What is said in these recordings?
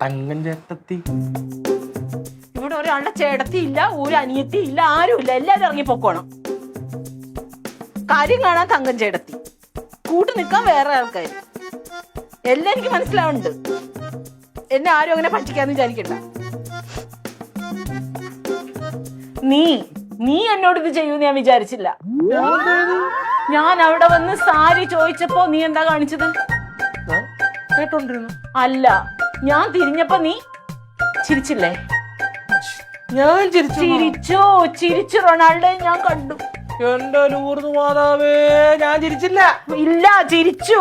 തങ്കം ചേട്ടത്തി ഇവിടെ ഒരാളുടെ ചേട്ടത്തി ഇല്ല, ഒരു അനിയത്തി ഇല്ല, ആരുമില്ല. എല്ലാരും ഇറങ്ങിപ്പോക്കോണം. കാര്യം കാണാൻ തങ്കം ചേട്ടത്തി, കൂട്ട് നിൽക്കാൻ വേറെ ആൾക്കാർ. എല്ലാം എനിക്ക് മനസ്സിലാവുന്നുണ്ട്. എന്നെ ആരും അങ്ങനെ പറ്റിക്കാന്ന് വിചാരിക്കണ്ട. നീ എന്നോട് ഇത് ചെയ്യൂന്ന് ഞാൻ വിചാരിച്ചില്ല. ഞാൻ അവിടെ വന്ന് സാരി ചോദിച്ചപ്പോ നീ എന്താ കാണിച്ചത്? കേട്ടോണ്ടിരുന്നു. അല്ല, ഞാൻ തിരിഞ്ഞപ്പോ നീ ചിരിച്ചില്ലേ? ഞാൻ ചിരിച്ചു റൊണാൾഡോ ഞാൻ കണ്ടു. എന്റെ ലൂർന്ന് മാതാവേ, ഞാൻ ചിരിച്ചില്ല. ഇല്ല, ചിരിച്ചു.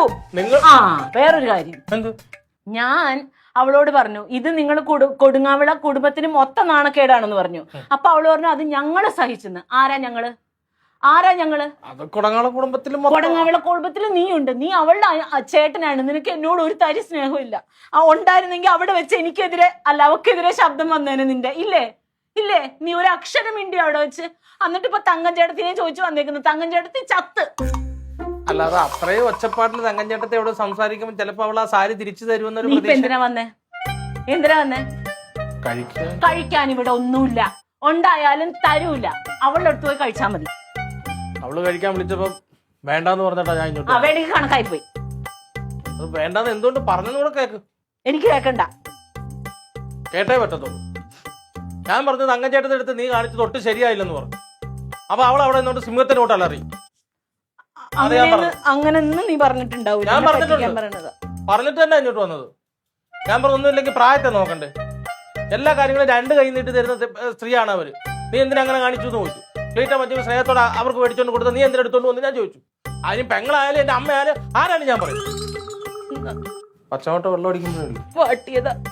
വേറൊരു കാര്യം, ഞാൻ അവളോട് പറഞ്ഞു ഇത് നിങ്ങൾ കൊടുങ്ങാവിള കുടുംബത്തിന് മൊത്തം നാണക്കേടാണെന്ന് പറഞ്ഞു. അപ്പൊ അവള് പറഞ്ഞു അത് ഞങ്ങള് സഹിച്ചെന്ന്. ആരാ ഞങ്ങള്? കൊടങ്ങാവിള കുടുംബത്തിൽ നീയുണ്ട്. നീ അവളുടെ ചേട്ടനാണ്. നിനക്ക് എന്നോട് ഒരു തരി സ്നേഹമില്ല. ഉണ്ടായിരുന്നെങ്കിൽ അവിടെ വെച്ച് എനിക്കെതിരെ അല്ല അവക്കെതിരെ ശബ്ദം വന്നേനെ നിന്റെ. ഇല്ലേ? നീ ഒരു അക്ഷരം മിണ്ടി അവിടെ വെച്ച്. എന്നിട്ട് ഇപ്പൊ തങ്കം ചേട്ടത്തിനെ ചോദിച്ചു വന്നേക്കുന്നു. തങ്കം ചേട്ടത്തി ചത്ത്. അല്ലാതെ അത്രയും ഒച്ചപ്പാട്ടിൽ തങ്കം ചേട്ടത്തെ എവിടെ സംസാരിക്കുമ്പോൾ ചിലപ്പോ അവൾ ആ സാരി തിരിച്ചു തരുമെന്നൊരു നീ ഇപ്പൊ എന്തിനാ വന്നേ? കഴിക്കാൻ ഇവിടെ ഒന്നുമില്ല. ഉണ്ടായാലും തരൂല. അവളുടെ അടുത്ത് പോയി കഴിച്ചാ മതി. അവള് കഴിക്കാൻ വിളിച്ചപ്പോ വേണ്ടാന്ന് പറഞ്ഞിട്ടാ ഞാൻ ഇങ്ങോട്ട്. അവയുടെ കണക്കായി പോയി. വേണ്ടാന്ന് എന്തുകൊണ്ട് പറഞ്ഞെന്ന് കൂടെ കേക്ക്. എനിക്ക് കേക്കണ്ട. കേട്ടേ പറ്റത്തുള്ളൂ. ഞാൻ പറഞ്ഞു തങ്കം ചേട്ടന്റെ അടുത്ത് നീ കാണിച്ചു തൊട്ട് ശരിയായില്ലെന്ന് പറഞ്ഞു. അപ്പൊ അവൾ അവിടെ നിന്നോട്ട് സിംഹത്തിനോട്ട് അലറി. അങ്ങനെയൊന്നും നീ പറഞ്ഞിട്ടുണ്ടാവില്ല. ഞാൻ പറഞ്ഞിട്ട് തന്നെ ഇങ്ങോട്ട് വന്നത്. ഞാൻ പറഞ്ഞൊന്നുമില്ലെങ്കിൽ പ്രായത്തെ നോക്കണ്ടേ. എല്ലാ കാര്യങ്ങളും രണ്ട് കൈ നീട്ടി തരുന്ന സ്ത്രീയാണ് അവര്. നീ എന്തിനാ അങ്ങനെ കാണിച്ചു എന്ന് ചോദിച്ചു. ക്ലീറ്റ മറ്റു സ്നേഹത്തോടെ അവർക്ക് മേടിച്ചോണ്ട് കൊടുത്ത നീ എന്തിനാ എടുത്തോണ്ട് വന്ന് ഞാൻ ചോദിച്ചു. അതിന് പെങ്ങളായാലും എന്റെ അമ്മയായാലും ആരാണ് ഞാൻ പറയുന്നത്. പച്ചമോട്ട വെള്ളം അടിക്കുമ്പോഴേ